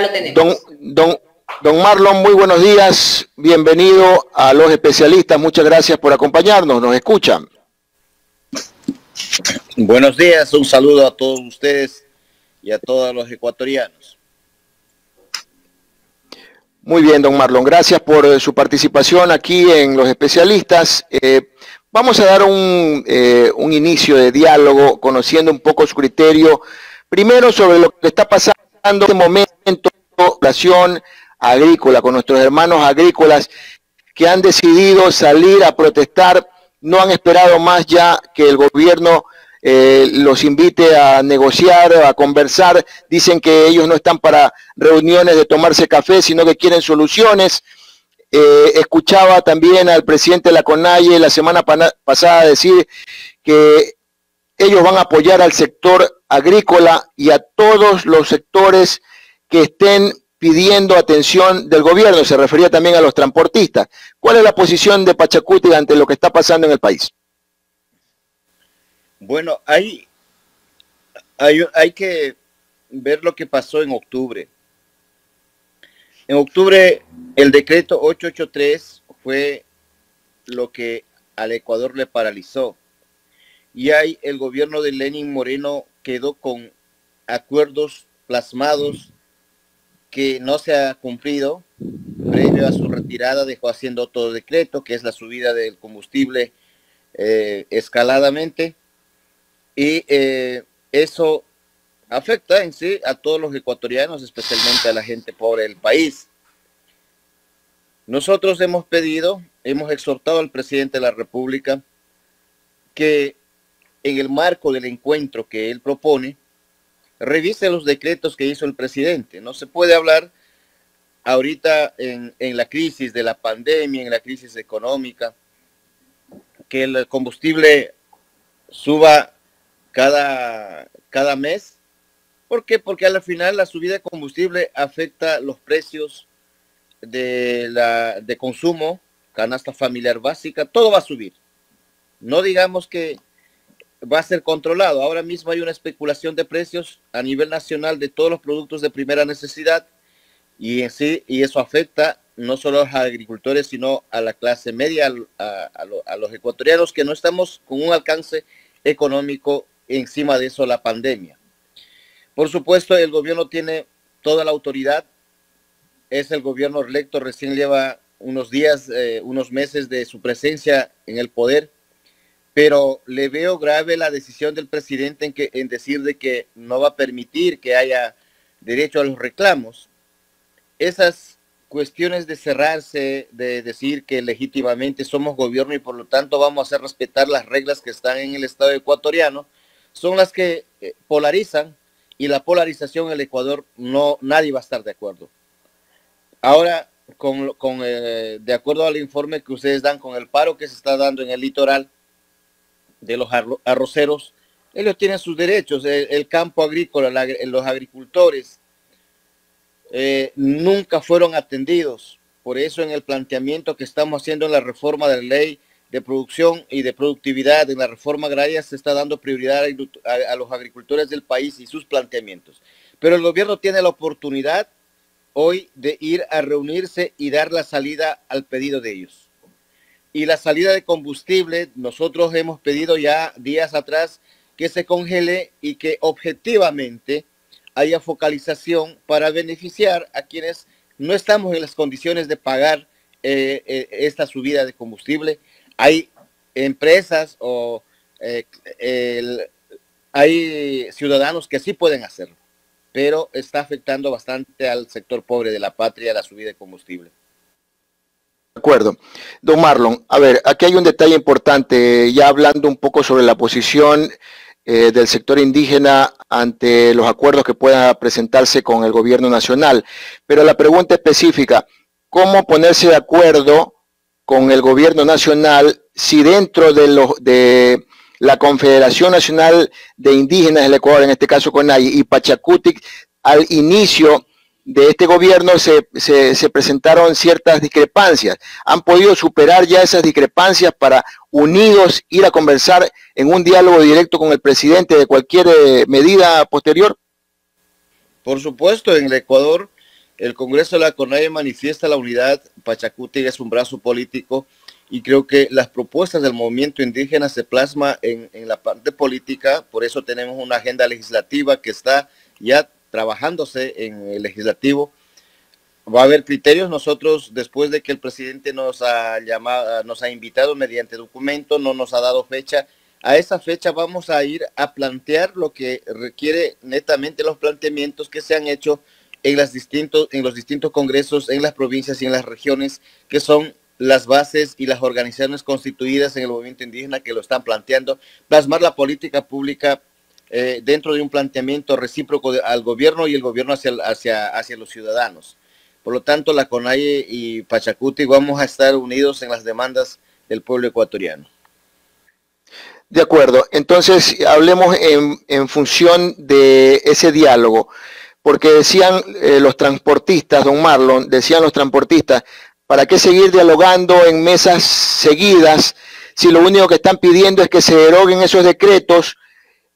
lo tenemos. Don Marlon, muy buenos días. Bienvenido a Los Especialistas. Muchas gracias por acompañarnos. ¿Nos escuchan? Buenos días. Un saludo a todos ustedes y a todos los ecuatorianos. Muy bien, don Marlon. Gracias por su participación aquí en Los Especialistas. Vamos a dar un inicio de diálogo, conociendo un poco su criterio. Primero, sobre lo que está pasando en este momento en la población agrícola, con nuestros hermanos agrícolas que han decidido salir a protestar. No han esperado más ya que el gobierno los invite a negociar, a conversar. Dicen que ellos no están para reuniones de tomarse café, sino que quieren soluciones. Escuchaba también al presidente de la CONAIE la semana pasada decir que ellos van a apoyar al sector agrícola y a todos los sectores que estén pidiendo atención del gobierno. Se refería también a los transportistas. ¿Cuál es la posición de Pachacuti ante lo que está pasando en el país? Bueno, hay que ver lo que pasó en octubre. En octubre, el decreto 883 fue lo que al Ecuador le paralizó. Y ahí el gobierno de Lenín Moreno quedó con acuerdos plasmados que no se ha cumplido. Previo a su retirada dejó haciendo otro decreto, que es la subida del combustible escaladamente. Y eso afecta en sí a todos los ecuatorianos, especialmente a la gente pobre del país. Nosotros hemos exhortado al presidente de la República que en el marco del encuentro que él propone, revise los decretos que hizo el presidente. No se puede hablar ahorita en la crisis de la pandemia, en la crisis económica, que el combustible suba cada mes. ¿Por qué? Porque al final la subida de combustible afecta los precios de consumo, canasta familiar básica, todo va a subir. No digamos que va a ser controlado. Ahora mismo hay una especulación de precios a nivel nacional de todos los productos de primera necesidad y eso afecta no solo a los agricultores, sino a la clase media, a los ecuatorianos que no estamos con un alcance económico. Encima de eso, la pandemia. Por supuesto, el gobierno tiene toda la autoridad. Es el gobierno electo, recién lleva unos días, unos meses de su presencia en el poder, pero le veo grave la decisión del presidente en decir de que no va a permitir que haya derecho a los reclamos. Esas cuestiones de cerrarse, de decir que legítimamente somos gobierno y por lo tanto vamos a hacer respetar las reglas que están en el Estado ecuatoriano, son las que polarizan, y la polarización en el Ecuador nadie va a estar de acuerdo. Ahora, de acuerdo al informe que ustedes dan con el paro que se está dando en el litoral de los arroceros, ellos tienen sus derechos, el campo agrícola, los agricultores nunca fueron atendidos. Por eso en el planteamiento que estamos haciendo en la reforma de la ley de producción y de productividad, en la reforma agraria, se está dando prioridad a los agricultores del país y sus planteamientos. Pero el gobierno tiene la oportunidad hoy de ir a reunirse y dar la salida al pedido de ellos. Y la salida de combustible, nosotros hemos pedido ya días atrás que se congele y que objetivamente haya focalización para beneficiar a quienes no estamos en las condiciones de pagar esta subida de combustible. Hay empresas o hay ciudadanos que sí pueden hacerlo, pero está afectando bastante al sector pobre de la patria la subida de combustible. De acuerdo. Don Marlon, a ver, aquí hay un detalle importante, ya hablando un poco sobre la posición del sector indígena ante los acuerdos que puedan presentarse con el gobierno nacional. Pero la pregunta específica, ¿cómo ponerse de acuerdo con el gobierno nacional si dentro de la Confederación Nacional de Indígenas del Ecuador, en este caso CONAIE, y Pachacuti, al inicio de este gobierno se presentaron ciertas discrepancias? ¿Han podido superar ya esas discrepancias para unidos ir a conversar en un diálogo directo con el presidente de cualquier medida posterior? Por supuesto, en el Ecuador El Congreso de la CONAIE manifiesta la unidad. Pachacuti es un brazo político y creo que las propuestas del movimiento indígena se plasma en la parte política. Por eso tenemos una agenda legislativa que está ya trabajándose en el legislativo. Va a haber criterios. Nosotros, después de que el presidente nos ha llamado, nos ha invitado mediante documento, no nos ha dado fecha, a esa fecha vamos a ir a plantear lo que requiere netamente los planteamientos que se han hecho en los distintos congresos, en las provincias y en las regiones, que son las bases y las organizaciones constituidas en el movimiento indígena que lo están planteando, plasmar la política pública dentro de un planteamiento recíproco al gobierno y el gobierno hacia los ciudadanos. Por lo tanto, la CONAIE y Pachacuti vamos a estar unidos en las demandas del pueblo ecuatoriano. De acuerdo, entonces hablemos en función de ese diálogo, porque decían los transportistas, don Marlon, decían los transportistas, ¿para qué seguir dialogando en mesas seguidas si lo único que están pidiendo es que se deroguen esos decretos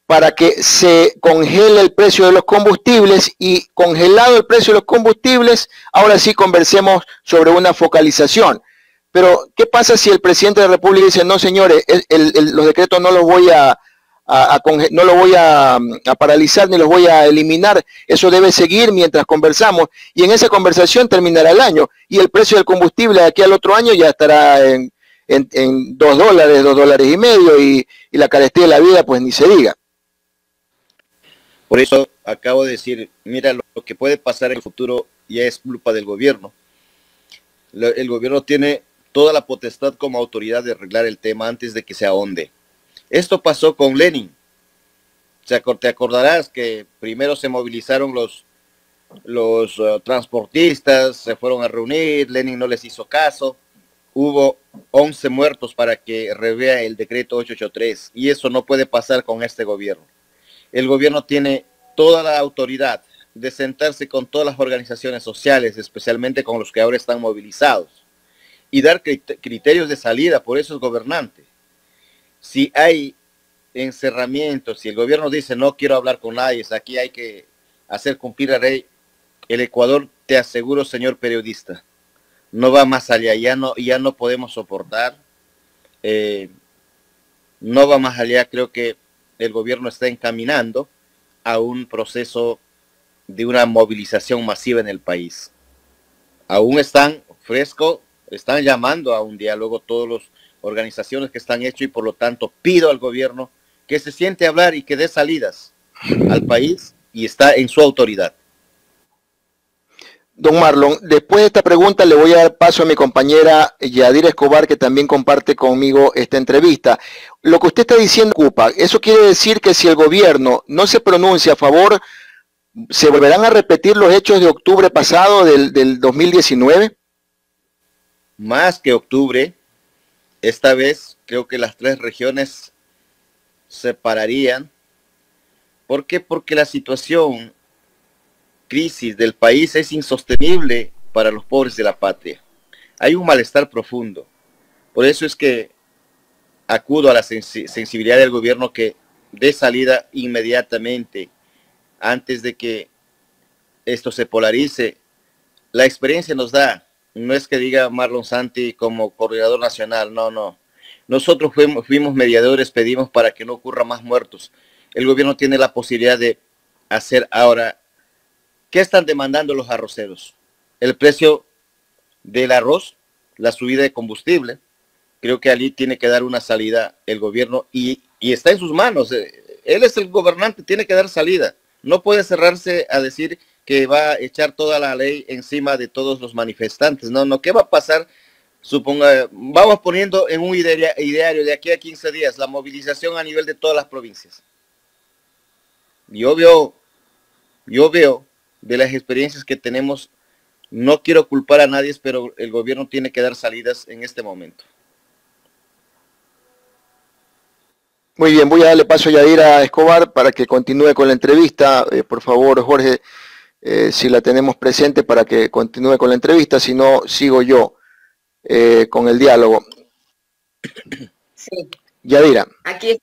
para que se congele el precio de los combustibles y congelado el precio de los combustibles, ahora sí conversemos sobre una focalización? Pero, ¿qué pasa si el presidente de la República dice, no señores, los decretos no los voy no lo voy a paralizar ni los voy a eliminar, eso debe seguir mientras conversamos, y en esa conversación terminará el año, y el precio del combustible de aquí al otro año ya estará en $2, $2.50, y la carestía de la vida pues ni se diga. Por eso acabo de decir, mira, lo que puede pasar en el futuro ya es culpa del gobierno. El gobierno tiene toda la potestad como autoridad de arreglar el tema antes de que se ahonde. Esto pasó con Lenin. Te acordarás que primero se movilizaron los transportistas, se fueron a reunir, Lenin no les hizo caso, hubo 11 muertos para que revea el decreto 883, y eso no puede pasar con este gobierno. El gobierno tiene toda la autoridad de sentarse con todas las organizaciones sociales, especialmente con los que ahora están movilizados, y dar criterios de salida. Por eso es gobernante. Si hay encerramientos, si el gobierno dice no quiero hablar con nadie, aquí hay que hacer cumplir la ley, el Ecuador, te aseguro, señor periodista, no va más allá, ya no podemos soportar, no va más allá. Creo que el gobierno está encaminando a un proceso de una movilización masiva en el país. Aún están frescos, están llamando a un diálogo todas las organizaciones que están hechos, y por lo tanto pido al gobierno que se siente a hablar y que dé salidas al país, y está en su autoridad. Don Marlon, después de esta pregunta le voy a dar paso a mi compañera Yadira Escobar, que también comparte conmigo esta entrevista. Lo que usted está diciendo ocupa, ¿eso quiere decir que si el gobierno no se pronuncia a favor, se volverán a repetir los hechos de octubre pasado del 2019? Más que octubre, esta vez creo que las 3 regiones se pararían. ¿Por qué? Porque la situación crisis del país es insostenible para los pobres de la patria. Hay un malestar profundo. Por eso es que acudo a la sensibilidad del gobierno que dé salida inmediatamente antes de que esto se polarice. La experiencia nos da, no es que diga Marlon Santi como coordinador nacional, no. Nosotros fuimos mediadores, pedimos para que no ocurra más muertos. El gobierno tiene la posibilidad de hacer ahora. ¿Qué están demandando los arroceros? El precio del arroz, la subida de combustible. Creo que allí tiene que dar una salida el gobierno, y está en sus manos. Él es el gobernante, tiene que dar salida. No puede cerrarse a decir que va a echar toda la ley encima de todos los manifestantes. No, ¿qué va a pasar? Suponga, vamos poniendo en un ideario de aquí a 15 días la movilización a nivel de todas las provincias. Yo veo de las experiencias que tenemos, no quiero culpar a nadie, pero el gobierno tiene que dar salidas en este momento. Muy bien, voy a darle paso a Yadira Escobar para que continúe con la entrevista. Por favor, Jorge, si la tenemos presente para que continúe con la entrevista, si no, sigo yo con el diálogo. Sí. Yadira. Aquí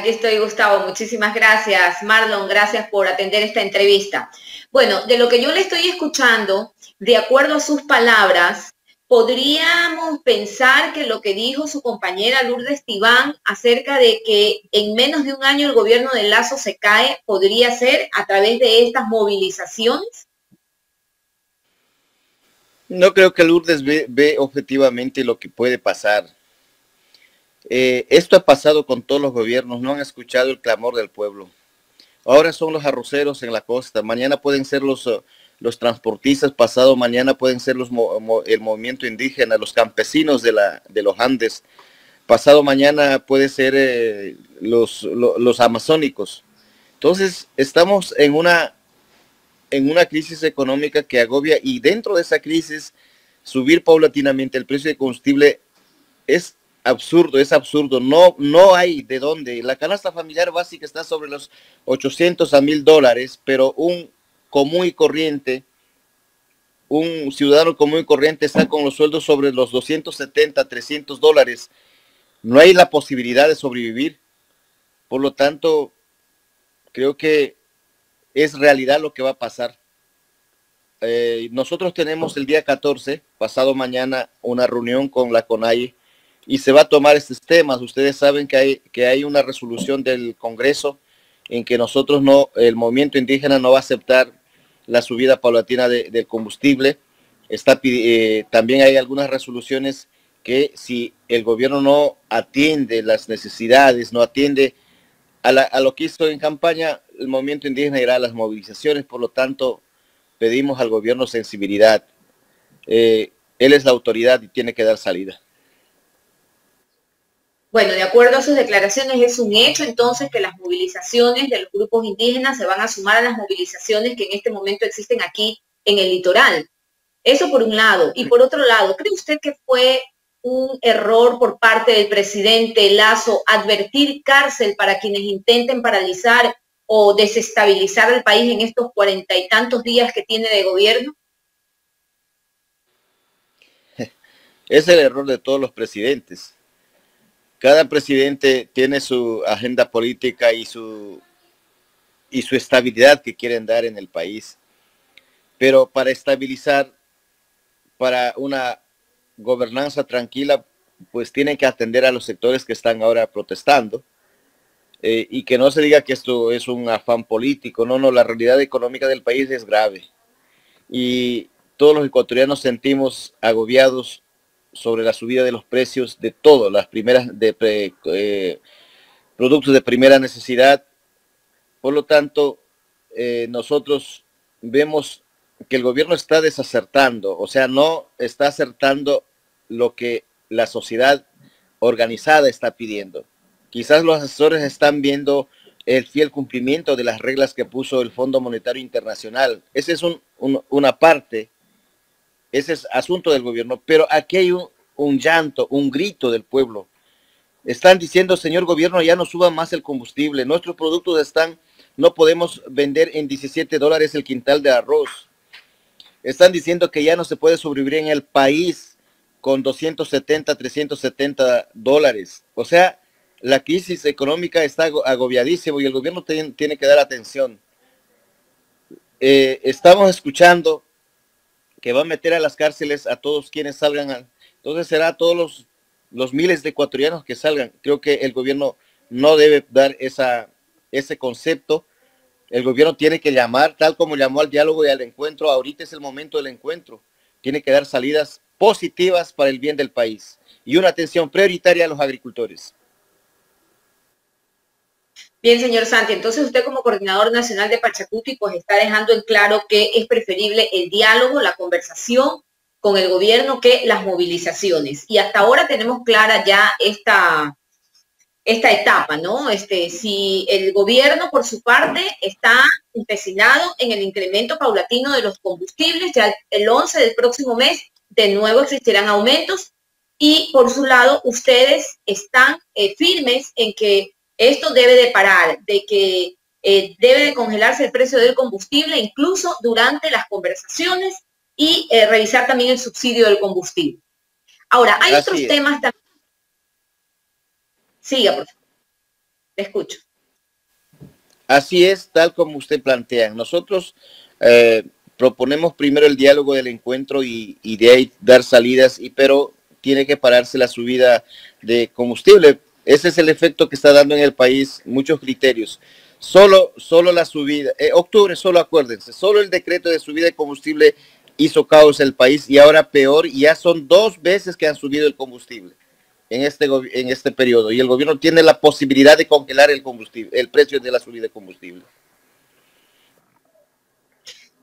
estoy, Gustavo. Muchísimas gracias, Marlon. Gracias por atender esta entrevista. Bueno, de lo que yo le estoy escuchando, de acuerdo a sus palabras, podríamos pensar que lo que dijo su compañera Lourdes Tibán acerca de que en menos de un año el gobierno de Lasso se cae, podría ser a través de estas movilizaciones. No creo que Lourdes ve objetivamente lo que puede pasar. Esto ha pasado con todos los gobiernos, no han escuchado el clamor del pueblo. Ahora son los arroceros en la costa, mañana pueden ser los transportistas, pasado mañana pueden ser el movimiento indígena, los campesinos de los Andes, pasado mañana puede ser los amazónicos. Entonces estamos en una crisis económica que agobia, y dentro de esa crisis subir paulatinamente el precio de combustible es absurdo, no hay de dónde. La canasta familiar básica está sobre los 800 a $1,000, pero un ciudadano común y corriente está con los sueldos sobre los 270, $300. No hay la posibilidad de sobrevivir. Por lo tanto, creo que es realidad lo que va a pasar. Nosotros tenemos el día 14, pasado mañana, una reunión con la CONAIE, y se va a tomar estos temas. Ustedes saben que hay una resolución del Congreso en que el movimiento indígena no va a aceptar la subida paulatina del combustible. También hay algunas resoluciones que si el gobierno no atiende las necesidades, no atiende a lo que hizo en campaña, el movimiento indígena irá a las movilizaciones. Por lo tanto, pedimos al gobierno sensibilidad. Él es la autoridad y tiene que dar salida. Bueno, de acuerdo a sus declaraciones, es un hecho entonces que las movilizaciones de los grupos indígenas se van a sumar a las movilizaciones que en este momento existen aquí en el litoral. Eso por un lado. Y por otro lado, ¿cree usted que fue un error por parte del presidente Lasso advertir cárcel para quienes intenten paralizar o desestabilizar el país en estos 40 y tantos días que tiene de gobierno? Es el error de todos los presidentes. Cada presidente tiene su agenda política y su estabilidad que quieren dar en el país. Pero para estabilizar, para una gobernanza tranquila, pues tienen que atender a los sectores que están ahora protestando, y que no se diga que esto es un afán político. No, la realidad económica del país es grave y todos los ecuatorianos sentimos agobiados sobre la subida de los precios de todo, productos de primera necesidad. Por lo tanto, nosotros vemos que el gobierno está desacertando, o sea, no está acertando lo que la sociedad organizada está pidiendo. Quizás los asesores están viendo el fiel cumplimiento de las reglas que puso el Fondo Monetario Internacional. Ese es una parte, ese es asunto del gobierno, pero aquí hay un llanto, un grito del pueblo. Están diciendo: señor gobierno, ya no suba más el combustible, nuestros productos no podemos vender en $17 el quintal de arroz. Están diciendo que ya no se puede sobrevivir en el país con 270, $370. O sea, la crisis económica está agobiadísima y el gobierno tiene que dar atención. Estamos escuchando que va a meter a las cárceles a todos quienes salgan. Entonces será a todos los miles de ecuatorianos que salgan. Creo que el gobierno no debe dar ese concepto. El gobierno tiene que llamar, tal como llamó al diálogo y al encuentro. Ahorita es el momento del encuentro. Tiene que dar salidas positivas para el bien del país y una atención prioritaria a los agricultores. Bien, señor Santi, entonces usted como coordinador nacional de Pachacuti pues está dejando en claro que es preferible el diálogo, la conversación con el gobierno que las movilizaciones. Y hasta ahora tenemos clara ya esta etapa, ¿no? Si el gobierno por su parte está empecinado en el incremento paulatino de los combustibles, ya el 11 del próximo mes de nuevo existirán aumentos, y por su lado ustedes están firmes en que esto debe de parar, de que debe de congelarse el precio del combustible incluso durante las conversaciones y revisar también el subsidio del combustible. Ahora, hay otros temas también. Siga, por favor. Te escucho. Así es, tal como usted plantea. Nosotros proponemos primero el diálogo del encuentro y de ahí dar salidas, pero tiene que pararse la subida de combustible. Ese es el efecto que está dando en el país, muchos criterios. Solo la subida, octubre, solo acuérdense, solo el decreto de subida de combustible hizo caos en el país y ahora peor, ya son 2 veces que han subido el combustible en este periodo y el gobierno tiene la posibilidad de congelar el combustible, el precio de la subida de combustible.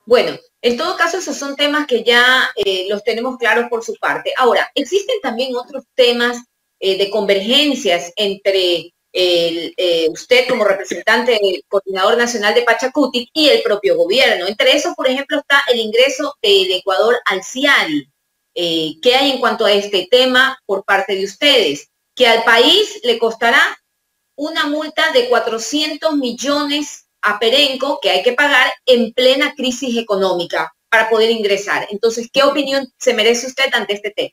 Bueno, en todo caso, esos son temas que ya los tenemos claros por su parte. Ahora, existen también otros temas de convergencias entre usted como representante del Coordinador Nacional de Pachacutic y el propio gobierno. Entre esos, por ejemplo, está el ingreso del Ecuador al CIADI. ¿Qué hay en cuanto a este tema por parte de ustedes? Que al país le costará una multa de 400 millones a Perenco que hay que pagar en plena crisis económica para poder ingresar. Entonces, ¿qué opinión se merece usted ante este tema?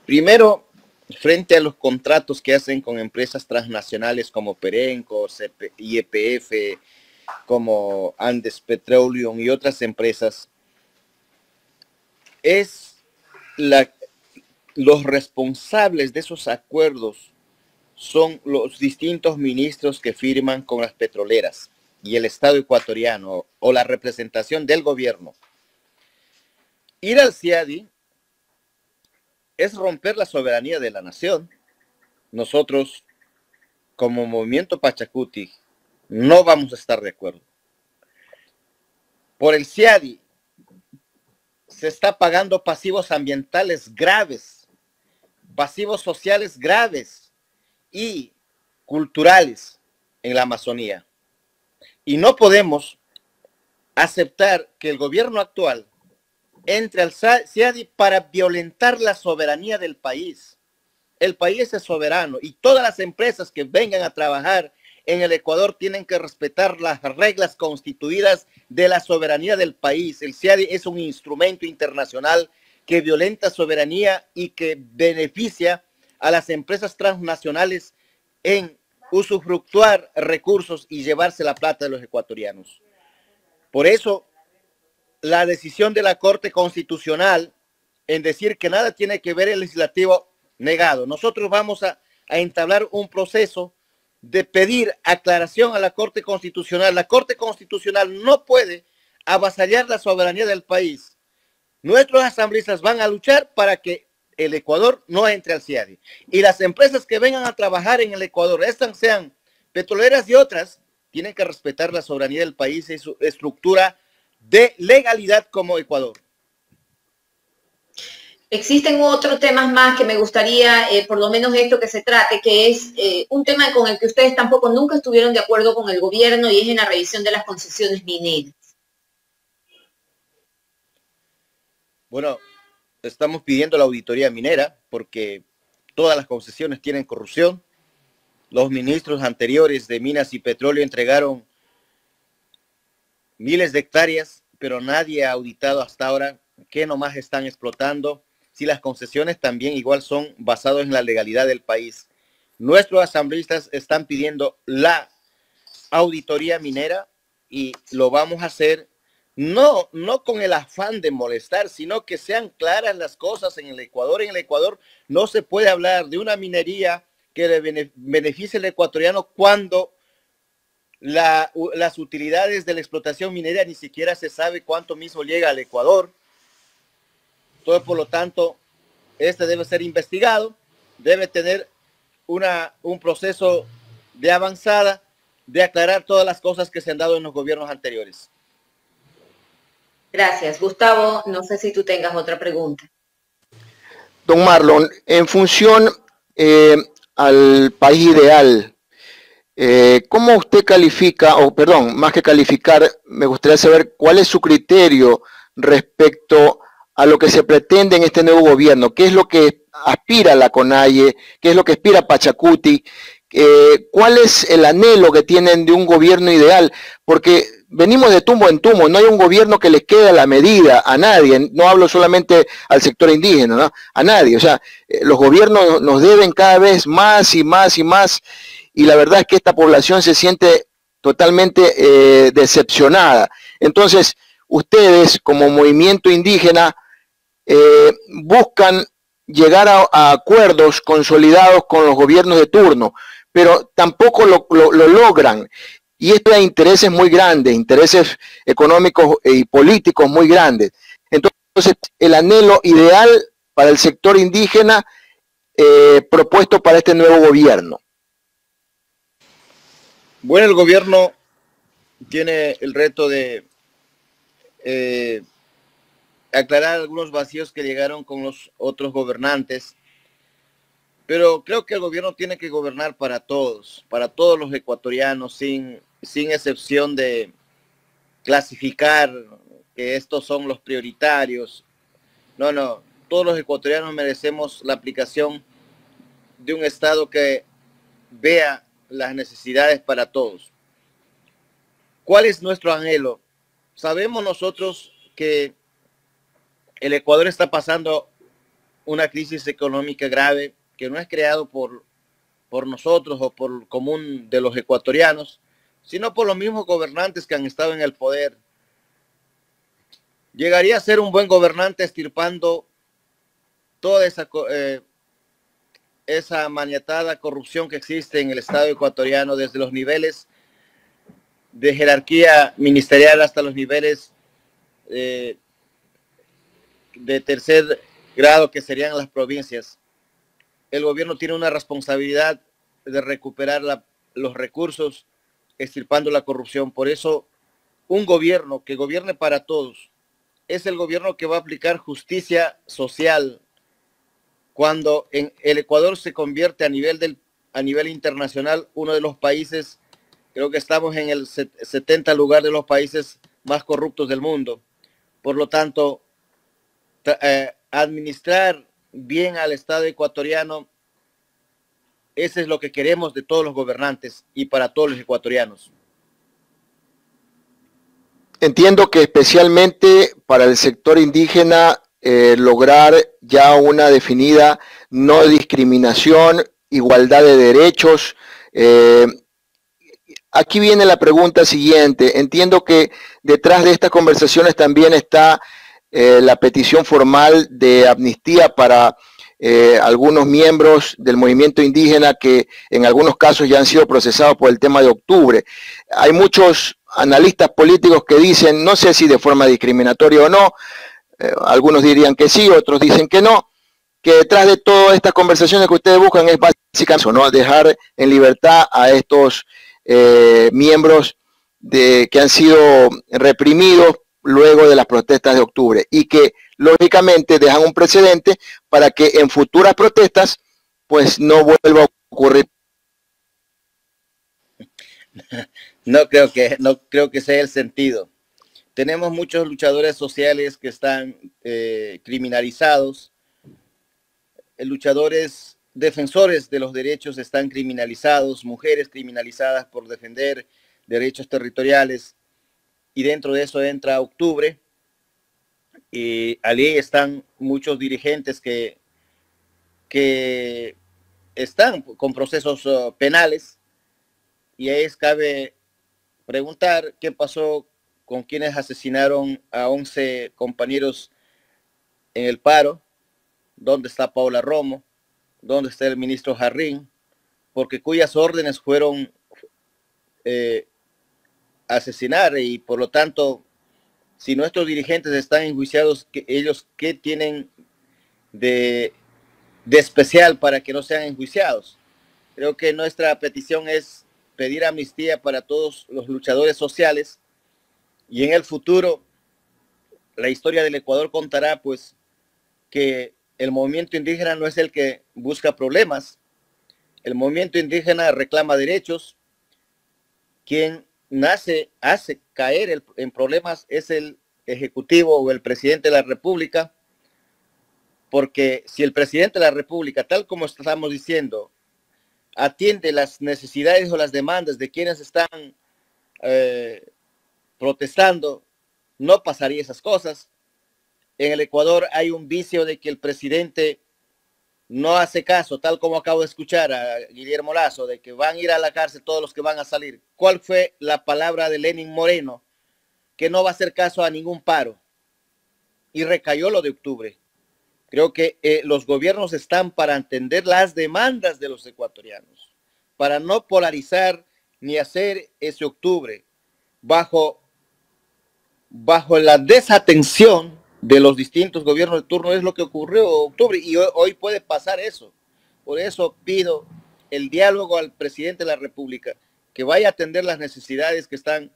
Primero, frente a los contratos que hacen con empresas transnacionales como Perenco, YPF, como Andes Petroleum y otras empresas, los responsables de esos acuerdos son los distintos ministros que firman con las petroleras y el Estado ecuatoriano o la representación del gobierno. Ir al CIADI es romper la soberanía de la nación. Nosotros, como Movimiento Pachacutic, no vamos a estar de acuerdo. Por el CIADI se está pagando pasivos ambientales graves, pasivos sociales graves y culturales en la Amazonía. Y no podemos aceptar que el gobierno actual entre al CIADI para violentar la soberanía del país. El país es soberano y todas las empresas que vengan a trabajar en el Ecuador tienen que respetar las reglas constituidas de la soberanía del país. El CIADI es un instrumento internacional que violenta soberanía y que beneficia a las empresas transnacionales en usufructuar recursos y llevarse la plata de los ecuatorianos. Por eso, la decisión de la Corte Constitucional en decir que nada tiene que ver el legislativo negado. Nosotros vamos a entablar un proceso de pedir aclaración a la Corte Constitucional. La Corte Constitucional no puede avasallar la soberanía del país. Nuestros asambleístas van a luchar para que el Ecuador no entre al CIADI. Y las empresas que vengan a trabajar en el Ecuador, estas sean petroleras y otras, tienen que respetar la soberanía del país y su estructura de legalidad como Ecuador. Existen otros temas más que me gustaría, por lo menos esto que se trate, que es un tema con el que ustedes tampoco nunca estuvieron de acuerdo con el gobierno y es en la revisión de las concesiones mineras. Bueno, estamos pidiendo la auditoría minera porque todas las concesiones tienen corrupción. Los ministros anteriores de Minas y Petróleo entregaron miles de hectáreas, pero nadie ha auditado hasta ahora qué nomás están explotando, si las concesiones también igual son basadas en la legalidad del país. Nuestros asambleístas están pidiendo la auditoría minera y lo vamos a hacer no con el afán de molestar, sino que sean claras las cosas en el Ecuador. En el Ecuador no se puede hablar de una minería que le beneficie al ecuatoriano cuando las utilidades de la explotación minera ni siquiera se sabe cuánto mismo llega al Ecuador. Todo, por lo tanto, este debe ser investigado, debe tener un proceso de avanzada, de aclarar todas las cosas que se han dado en los gobiernos anteriores. Gracias. Gustavo, no sé si tú tengas otra pregunta. Don Marlon, en función al país ideal, ¿cómo usted califica, o perdón, más que calificar, me gustaría saber cuál es su criterio respecto a lo que se pretende en este nuevo gobierno? ¿Qué es lo que aspira la CONAIE? ¿Qué es lo que aspira Pachacutic? ¿cuál es el anhelo que tienen de un gobierno ideal? Porque venimos de tumbo en tumbo, no hay un gobierno que les quede a la medida a nadie, no hablo solamente al sector indígena, ¿no? A nadie, o sea, los gobiernos nos deben cada vez más y más y más, y la verdad es que esta población se siente totalmente decepcionada. Entonces, ustedes como movimiento indígena buscan llegar a acuerdos consolidados con los gobiernos de turno, pero tampoco lo logran. Y esto hay intereses muy grandes, intereses económicos y políticos muy grandes. Entonces, el anhelo ideal para el sector indígena propuesto para este nuevo gobierno. Bueno, el gobierno tiene el reto de aclarar algunos vacíos que llegaron con los otros gobernantes, pero creo que el gobierno tiene que gobernar para todos los ecuatorianos, sin excepción de clasificar que estos son los prioritarios. No, todos los ecuatorianos merecemos la aplicación de un Estado que vea las necesidades para todos. ¿Cuál es nuestro anhelo? Sabemos nosotros que el Ecuador está pasando una crisis económica grave que no es creado por nosotros o por el común de los ecuatorianos, sino por los mismos gobernantes que han estado en el poder. Llegaría a ser un buen gobernante estirpando toda esa maniatada corrupción que existe en el Estado ecuatoriano, desde los niveles de jerarquía ministerial hasta los niveles de tercer grado, que serían las provincias. El gobierno tiene una responsabilidad de recuperar los recursos, extirpando la corrupción. Por eso, un gobierno que gobierne para todos es el gobierno que va a aplicar justicia social. Cuando en el Ecuador se convierte a nivel internacional uno de los países, creo que estamos en el 70 lugar de los países más corruptos del mundo. Por lo tanto, administrar bien al Estado ecuatoriano, eso es lo que queremos de todos los gobernantes y para todos los ecuatorianos. Entiendo que especialmente para el sector indígena lograr ya una definida no discriminación, igualdad de derechos. Aquí viene la pregunta siguiente. Entiendo que detrás de estas conversaciones también está la petición formal de amnistía para algunos miembros del movimiento indígena que en algunos casos ya han sido procesados por el tema de octubre. Hay muchos analistas políticos que dicen, no sé si de forma discriminatoria o no, algunos dirían que sí, otros dicen que no, que detrás de todas estas conversaciones que ustedes buscan es básicamente eso, ¿no? Dejar en libertad a estos miembros que han sido reprimidos luego de las protestas de octubre y que lógicamente dejan un precedente para que en futuras protestas pues no vuelva a ocurrir. No creo que sea el sentido. Tenemos muchos luchadores sociales que están criminalizados, luchadores defensores de los derechos están criminalizados, mujeres criminalizadas por defender derechos territoriales, y dentro de eso entra octubre, y allí están muchos dirigentes que están con procesos penales, y ahí cabe preguntar qué pasó con quienes asesinaron a 11 compañeros en el paro. ¿Dónde está Paula Romo? ¿Dónde está el ministro Jarrín? Porque cuyas órdenes fueron asesinar, y por lo tanto, si nuestros dirigentes están enjuiciados, ellos qué tienen de especial para que no sean enjuiciados. Creo que nuestra petición es pedir amnistía para todos los luchadores sociales, y en el futuro la historia del Ecuador contará pues que el movimiento indígena no es el que busca problemas. El movimiento indígena reclama derechos. Quien hace caer en problemas es el ejecutivo o el presidente de la República, porque si el presidente de la República, tal como estamos diciendo, atiende las necesidades o las demandas de quienes están protestando, no pasaría esas cosas. En el Ecuador hay un vicio de que el presidente no hace caso, tal como acabo de escuchar a Guillermo Lasso, de que van a ir a la cárcel todos los que van a salir. ¿Cuál fue la palabra de Lenín Moreno? Que no va a hacer caso a ningún paro. Y recayó lo de octubre. Creo que los gobiernos están para entender las demandas de los ecuatorianos, para no polarizar ni hacer ese octubre bajo la desatención de los distintos gobiernos de turno. Es lo que ocurrió en octubre y hoy puede pasar eso. Por eso pido el diálogo al presidente de la República, que vaya a atender las necesidades que están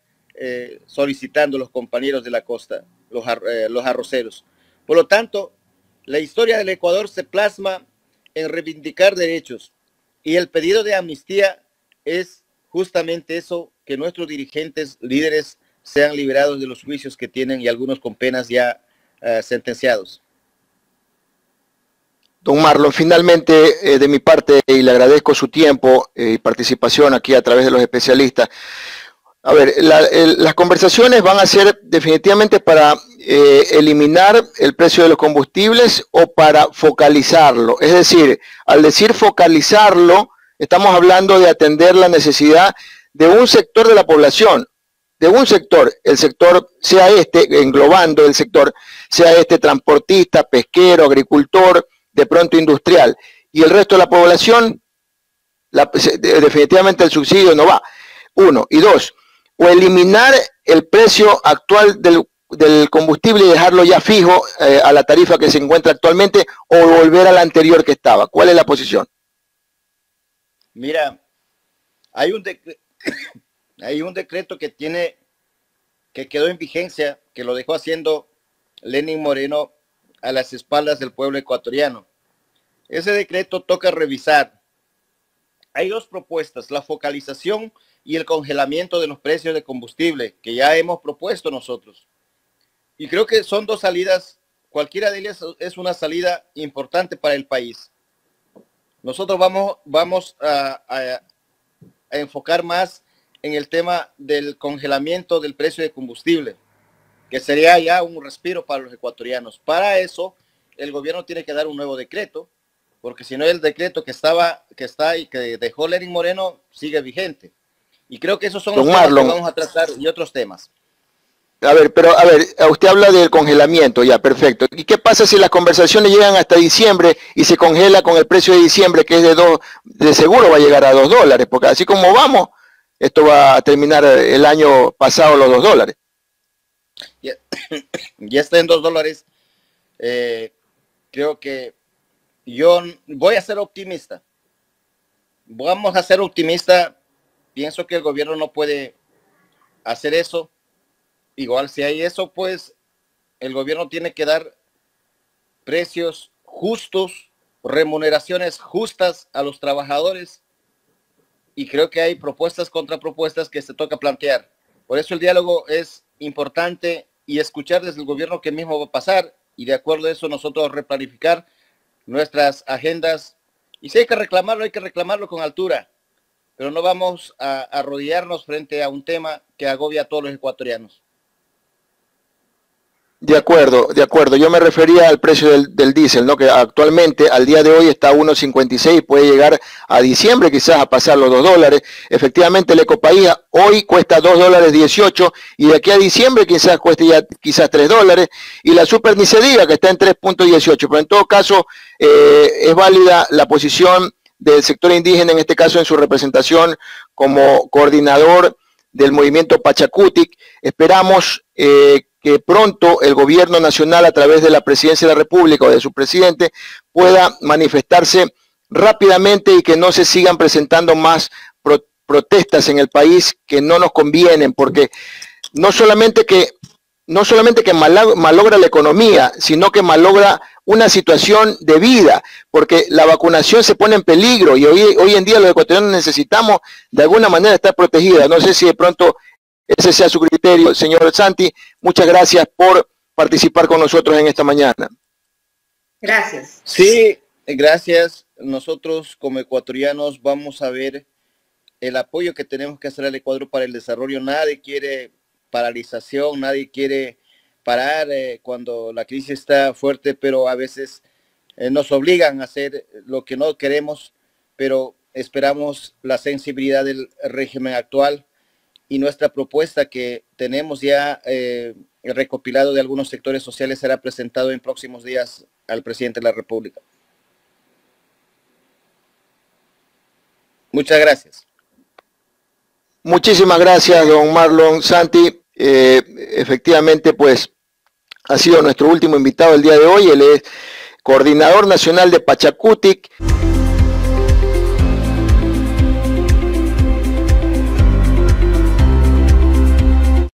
solicitando los compañeros de la costa, los arroceros. Por lo tanto, la historia del Ecuador se plasma en reivindicar derechos y el pedido de amnistía es justamente eso, que nuestros dirigentes, líderes, sean liberados de los juicios que tienen y algunos con penas ya sentenciados. Don Marlon, finalmente de mi parte, y le agradezco su tiempo y participación aquí a través de los especialistas. A ver, las conversaciones van a ser definitivamente para eliminar el precio de los combustibles o para focalizarlo. Es decir, al decir focalizarlo, estamos hablando de atender la necesidad de un sector de la población, de un sector, el sector sea englobando el sector, sea transportista, pesquero, agricultor, de pronto industrial, y el resto de la población, definitivamente el subsidio no va. Uno. Y dos, o eliminar el precio actual del combustible y dejarlo ya fijo a la tarifa que se encuentra actualmente, o volver a la anterior que estaba. ¿Cuál es la posición? Mira, hay un decreto que quedó en vigencia, que lo dejó haciendo Lenín Moreno a las espaldas del pueblo ecuatoriano. Ese decreto toca revisar. Hay dos propuestas, la focalización y el congelamiento de los precios de combustible, que ya hemos propuesto nosotros. Y creo que son dos salidas, cualquiera de ellas es una salida importante para el país. Nosotros vamos a enfocar más en el tema del congelamiento del precio de combustible, que sería ya un respiro para los ecuatorianos. Para eso, el gobierno tiene que dar un nuevo decreto, porque si no, el decreto que está y que dejó Lenín Moreno sigue vigente. Y creo que esos son los temas que vamos a tratar y otros temas. Pero usted habla del congelamiento, ya, perfecto. ¿Y qué pasa si las conversaciones llegan hasta diciembre y se congela con el precio de diciembre, que es de seguro va a llegar a $2? Porque así como vamos, esto va a terminar el año pasado los $2. Ya está en $2. Creo que yo voy a ser optimista. Vamos a ser optimistas. Pienso que el gobierno no puede hacer eso. Igual si hay eso, pues el gobierno tiene que dar precios justos, remuneraciones justas a los trabajadores. Y creo que hay propuestas contra propuestas que se toca plantear. Por eso el diálogo es importante y escuchar desde el gobierno qué mismo va a pasar. Y de acuerdo a eso nosotros replanificar nuestras agendas. Y si hay que reclamarlo con altura. Pero no vamos a arrodillarnos frente a un tema que agobia a todos los ecuatorianos. De acuerdo. Yo me refería al precio del diésel, ¿no? Que actualmente, al día de hoy, está a 1.56, puede llegar a diciembre quizás a pasar los $2. Efectivamente, el Ecopaís hoy cuesta $2.18 y de aquí a diciembre quizás cueste ya $3. Y la Super ni se diga que está en 3.18, pero en todo caso es válida la posición del sector indígena, en este caso en su representación como coordinador del movimiento Pachacutic. Esperamos que pronto el gobierno nacional, a través de la presidencia de la República o de su presidente, pueda manifestarse rápidamente y que no se sigan presentando más protestas en el país que no nos convienen, porque no solamente que malogra la economía, sino que malogra una situación de vida, porque la vacunación se pone en peligro y hoy en día los ecuatorianos necesitamos de alguna manera estar protegidos. No sé si de pronto ese sea su criterio, señor Santi. Muchas gracias por participar con nosotros en esta mañana. Gracias. Sí, gracias. nosotros como ecuatorianos vamos a ver el apoyo que tenemos que hacer al Ecuador para el desarrollo. Nadie quiere paralización, nadie quiere parar cuando la crisis está fuerte, pero a veces nos obligan a hacer lo que no queremos, pero esperamos la sensibilidad del régimen actual y nuestra propuesta que tenemos ya recopilado de algunos sectores sociales será presentado en próximos días al presidente de la República. Muchas gracias. Muchísimas gracias, don Marlon Santi. Efectivamente, pues ha sido nuestro último invitado el día de hoy. Él es coordinador nacional de Pachakutik.